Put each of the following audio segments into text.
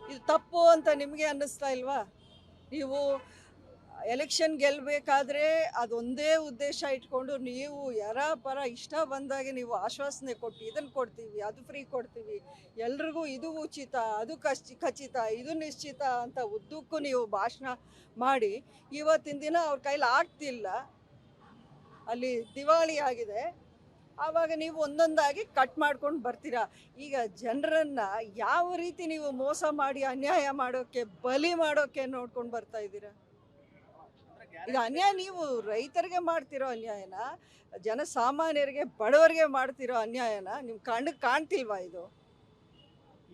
ಇದು ತಪ್ಪು ಅಂತ ನಿಮಗೆ ಅನ್ನಿಸ್ತಾ ಇಲ್ವಾ? ನೀವು ಎಲೆಕ್ಷನ್ ಗೆಲ್ಲಬೇಕಾದ್ರೆ ಅದೊಂದೇ ಉದ್ದೇಶ ಇಟ್ಕೊಂಡು ನೀವು ಯಾರ ಪರ ಇಷ್ಟ ಬಂದಾಗೆ ನೀವು ಆಶ್ವಾಸನೆ ಕೊಟ್ಟು ಇದನ್ನು ಕೊಡ್ತೀವಿ, ಅದು ಫ್ರೀ ಕೊಡ್ತೀವಿ, ಎಲ್ರಿಗೂ ಇದು ಉಚಿತ, ಅದು ಖಚಿತ, ಇದು ನಿಶ್ಚಿತ ಅಂತ ಉದ್ದಕ್ಕೂ ನೀವು ಭಾಷಣ ಮಾಡಿ ಇವತ್ತಿನ ದಿನ ಅವ್ರ ಕೈಲಿ ಆಗ್ತಿಲ್ಲ, ಅಲ್ಲಿ ದಿವಾಳಿ ಆಗಿದೆ. ಆವಾಗ ನೀವು ಒಂದೊಂದಾಗಿ ಕಟ್ ಮಾಡ್ಕೊಂಡು ಬರ್ತೀರಾ. ಈಗ ಜನರನ್ನ ಯಾವ ರೀತಿ ನೀವು ಮೋಸ ಮಾಡಿ ಅನ್ಯಾಯ ಮಾಡೋಕ್ಕೆ, ಬಲಿ ಮಾಡೋಕ್ಕೆ ನೋಡ್ಕೊಂಡು ಬರ್ತಾ ಇದ್ದೀರಾ? ಇದು ಅನ್ಯಾಯ. ನೀವು ರೈತರಿಗೆ ಮಾಡ್ತಿರೋ ಅನ್ಯಾಯನ, ಜನಸಾಮಾನ್ಯರಿಗೆ ಬಡವರಿಗೆ ಮಾಡ್ತಿರೋ ಅನ್ಯಾಯನ ನಿಮ್ ಕಣ್ಣಿಗೆ ಕಾಣ್ತಿಲ್ವಾ? ಇದು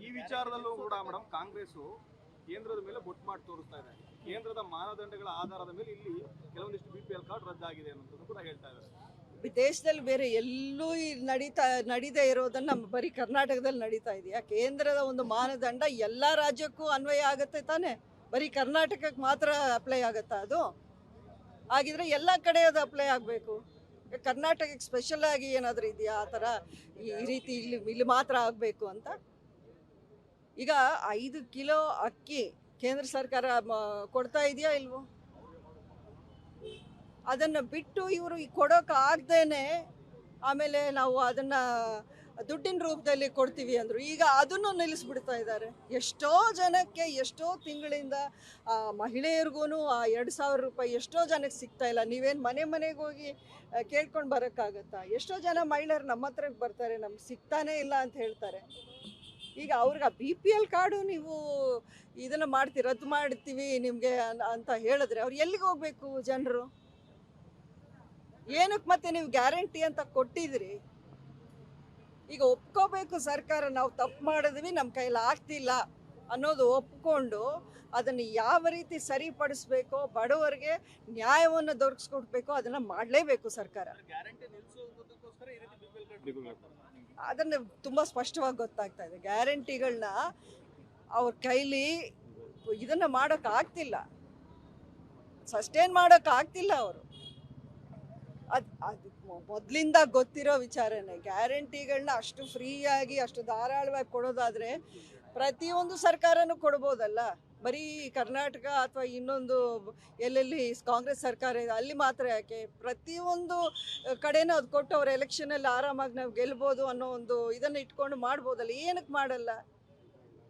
ಈ ವಿಚಾರದಲ್ಲೂ ಕೂಡ ಮೇಡಮ್ ಕಾಂಗ್ರೆಸ್ ಕೇಂದ್ರದ ಮೇಲೆ ಬೊಟ್ಟು ಮಾಡಿ ತೋರಿಸ್ತಾ ಇದೆ. ಕೇಂದ್ರದ ಮಾನದಂಡಗಳ ಆಧಾರದ ಮೇಲೆ ಇಲ್ಲಿ ಕೆಲವೊಂದಿಷ್ಟು BPL ಕಾರ್ಡ್ ರದ್ದಾಗಿದೆ ಅನ್ನೋದು ಕೂಡ ಹೇಳ್ತಾ ಇದ್ದಾರೆ. ದೇಶದಲ್ಲಿ ಬೇರೆ ಎಲ್ಲೂ ನಡೀದೇ ಇರೋದನ್ನ ನಮ್ಮ ಬರೀ ಕರ್ನಾಟಕದಲ್ಲಿ ನಡೀತಾ ಇದೆಯಾ? ಕೇಂದ್ರದ ಒಂದು ಮಾನದಂಡ ಎಲ್ಲ ರಾಜ್ಯಕ್ಕೂ ಅನ್ವಯ ಆಗುತ್ತೆ ತಾನೆ, ಬರೀ ಕರ್ನಾಟಕಕ್ಕೆ ಮಾತ್ರ ಅಪ್ಲೈ ಆಗುತ್ತಾ? ಅದು ಆಗಿದ್ರೆ ಎಲ್ಲ ಕಡೆ ಅದು ಅಪ್ಲೈ ಆಗಬೇಕು. ಕರ್ನಾಟಕಕ್ಕೆ ಸ್ಪೆಷಲ್ ಆಗಿ ಏನಾದರೂ ಇದೆಯಾ ಆ ಥರ ಈ ರೀತಿ ಇಲ್ಲಿ ಮಾತ್ರ ಆಗಬೇಕು ಅಂತ? ಈಗ 5 ಕಿಲೋ ಅಕ್ಕಿ ಕೇಂದ್ರ ಸರ್ಕಾರ ಕೊಡ್ತಾ ಇದೆಯಾ ಇಲ್ವೋ? ಅದನ್ನು ಬಿಟ್ಟು ಇವರು ಕೊಡೋಕ್ಕಾಗ್ದೇನೆ ಆಮೇಲೆ ನಾವು ಅದನ್ನು ದುಡ್ಡಿನ ರೂಪದಲ್ಲಿ ಕೊಡ್ತೀವಿ ಅಂದರು. ಈಗ ಅದನ್ನು ನಿಲ್ಲಿಸ್ಬಿಡ್ತಾ ಇದ್ದಾರೆ. ಎಷ್ಟೋ ಜನಕ್ಕೆ ಎಷ್ಟೋ ತಿಂಗಳಿಂದ ಮಹಿಳೆಯರಿಗೂ ಆ 2,000 ರೂಪಾಯಿ ಎಷ್ಟೋ ಜನಕ್ಕೆ ಸಿಗ್ತಾ ಇಲ್ಲ. ನೀವೇನು ಮನೆಗೆ ಹೋಗಿ ಕೇಳ್ಕೊಂಡು ಬರೋಕ್ಕಾಗತ್ತಾ? ಎಷ್ಟೋ ಜನ ಮಹಿಳೆಯರು ನಮ್ಮ ಹತ್ರಕ್ಕೆ ಬರ್ತಾರೆ, ನಮ್ಗೆ ಸಿಗ್ತಾನೇ ಇಲ್ಲ ಅಂತ ಹೇಳ್ತಾರೆ. ಈಗ ಅವ್ರಿಗೆ ಆ BPL ಕಾರ್ಡು ನೀವು ಇದನ್ನು ರದ್ದು ಮಾಡ್ತೀವಿ ನಿಮಗೆ ಅಂತ ಹೇಳಿದ್ರೆ ಅವ್ರು ಎಲ್ಲಿಗೆ ಹೋಗ್ಬೇಕು ಜನರು? ಏನಕ್ಕೆ ಮತ್ತೆ ನೀವು ಗ್ಯಾರಂಟಿ ಅಂತ ಕೊಟ್ಟಿದ್ರಿ? ಈಗ ಒಪ್ಕೋಬೇಕು ಸರ್ಕಾರ, ನಾವು ತಪ್ಪು ಮಾಡಿದ್ವಿ, ನಮ್ಮ ಕೈಲಿ ಆಗ್ತಿಲ್ಲ ಅನ್ನೋದು ಒಪ್ಕೊಂಡು ಅದನ್ನು ಯಾವ ರೀತಿ ಸರಿಪಡಿಸ್ಬೇಕೋ, ಬಡವರಿಗೆ ನ್ಯಾಯವನ್ನು ದೊರಕಿಸ್ಕೊಡ್ಬೇಕೋ ಅದನ್ನು ಮಾಡಲೇಬೇಕು ಸರ್ಕಾರ. ಅದನ್ನು ತುಂಬ ಸ್ಪಷ್ಟವಾಗಿ ಗೊತ್ತಾಗ್ತಾ ಇದೆ. ಗ್ಯಾರಂಟಿಗಳನ್ನ ಅವ್ರ ಕೈಲಿ ಇದನ್ನು ಮಾಡೋಕ್ಕಾಗ್ತಿಲ್ಲ, ಸಸ್ಟೈನ್ ಮಾಡೋಕ್ಕಾಗ್ತಿಲ್ಲ ಅವರು. ಅದು ಮೊದಲಿಂದ ಗೊತ್ತಿರೋ ವಿಚಾರನೇ. ಗ್ಯಾರಂಟಿಗಳನ್ನ ಅಷ್ಟು ಫ್ರೀಯಾಗಿ ಅಷ್ಟು ಧಾರಾಳವಾಗಿ ಕೊಡೋದಾದರೆ ಪ್ರತಿಯೊಂದು ಸರ್ಕಾರನೂ ಕೊಡ್ಬೋದಲ್ಲ. ಬರೀ ಕರ್ನಾಟಕ ಅಥವಾ ಇನ್ನೊಂದು ಎಲ್ಲೆಲ್ಲಿ ಕಾಂಗ್ರೆಸ್ ಸರ್ಕಾರ ಇದೆ ಅಲ್ಲಿ ಮಾತ್ರ ಯಾಕೆ? ಪ್ರತಿಯೊಂದು ಕಡೆನೂ ಅದು ಕೊಟ್ಟು ಅವ್ರ ಎಲೆಕ್ಷನಲ್ಲಿ ಆರಾಮಾಗಿ ನಾವು ಗೆಲ್ಬೋದು ಅನ್ನೋ ಒಂದು ಇದನ್ನು ಇಟ್ಕೊಂಡು ಮಾಡ್ಬೋದಲ್ಲ. ಏನಕ್ಕೆ ಮಾಡಲ್ಲ?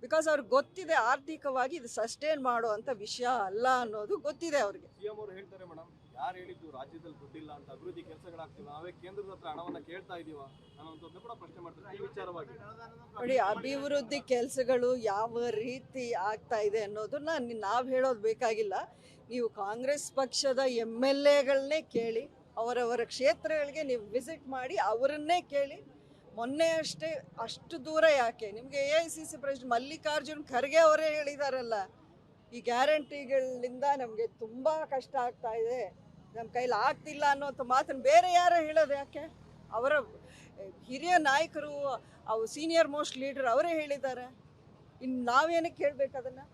ಬಿಕಾಸ್ ಅವ್ರಿಗೆ ಗೊತ್ತಿದೆ ಆರ್ಥಿಕವಾಗಿ ಇದು ಸಸ್ಟೈನ್ ಮಾಡೋ ಅಂತ ವಿಷಯ ಅಲ್ಲ ಅನ್ನೋದು ಗೊತ್ತಿದೆ ಅವ್ರಿಗೆ. CM ಅವರು ಹೇಳ್ತಾರೆ ಮೇಡಮ್, ಯಾರು ಹೇಳಿದ್ದು ರಾಜ್ಯದಲ್ಲಿ ದುಡ್ಡಿಲ್ಲ ಅಂತ, ಅಭಿವೃದ್ಧಿ ಕೆಲಸಗಳಾಗ್ತಿಲ್ಲ, ನಾವೇ ಕೇಂದ್ರದ ಹತ್ರ ಹಣವನ್ನ ಕೇಳ್ತಾ ಇದೀವ ಅನ್ನೋದನ್ನ ಕೂಡ ಪ್ರಶ್ನೆ ಮಾಡ್ತಾರೆ. ಈ ವಿಚಾರವಾಗಿ ನೋಡಿ, ಅಭಿವೃದ್ಧಿ ಕೆಲಸಗಳು ಯಾವ ರೀತಿ ಆಗ್ತಾ ಇದೆ ಅನ್ನೋದನ್ನ ನಾವು ಹೇಳೋದು ಬೇಕಾಗಿಲ್ಲ. ನೀವು ಕಾಂಗ್ರೆಸ್ ಪಕ್ಷದ MLAಗಳನ್ನೇ ಕೇಳಿ, ಅವರವರ ಕ್ಷೇತ್ರಗಳಿಗೆ ನೀವು ವಿಸಿಟ್ ಮಾಡಿ ಅವರನ್ನೇ ಕೇಳಿ. ಮೊನ್ನೆ ಅಷ್ಟೇ ಅಷ್ಟು ದೂರ ಯಾಕೆ? ನಿಮಗೆ AICC ಪ್ರೆಸಿಡೆಂಟ್ ಮಲ್ಲಿಕಾರ್ಜುನ್ ಖರ್ಗೆ ಅವರೇ ಹೇಳಿದಾರಲ್ಲ, ಈ ಗ್ಯಾರಂಟಿಗಳಿಂದ ನಮಗೆ ತುಂಬ ಕಷ್ಟ ಆಗ್ತಾ ಇದೆ, ನಮ್ಮ ಕೈಲಿ ಆಗ್ತಿಲ್ಲ ಅನ್ನೋಂಥ ಮಾತನ್ನು ಬೇರೆ ಯಾರೋ ಹೇಳೋದು ಯಾಕೆ? ಅವರ ಹಿರಿಯ ನಾಯಕರು, ಅವು ಸೀನಿಯರ್ ಮೋಸ್ಟ್ ಲೀಡರ್ ಅವರೇ ಹೇಳಿದ್ದಾರೆ. ಇನ್ನು ನಾವೇನಕ್ಕೆ ಕೇಳಬೇಕು ಅದನ್ನು?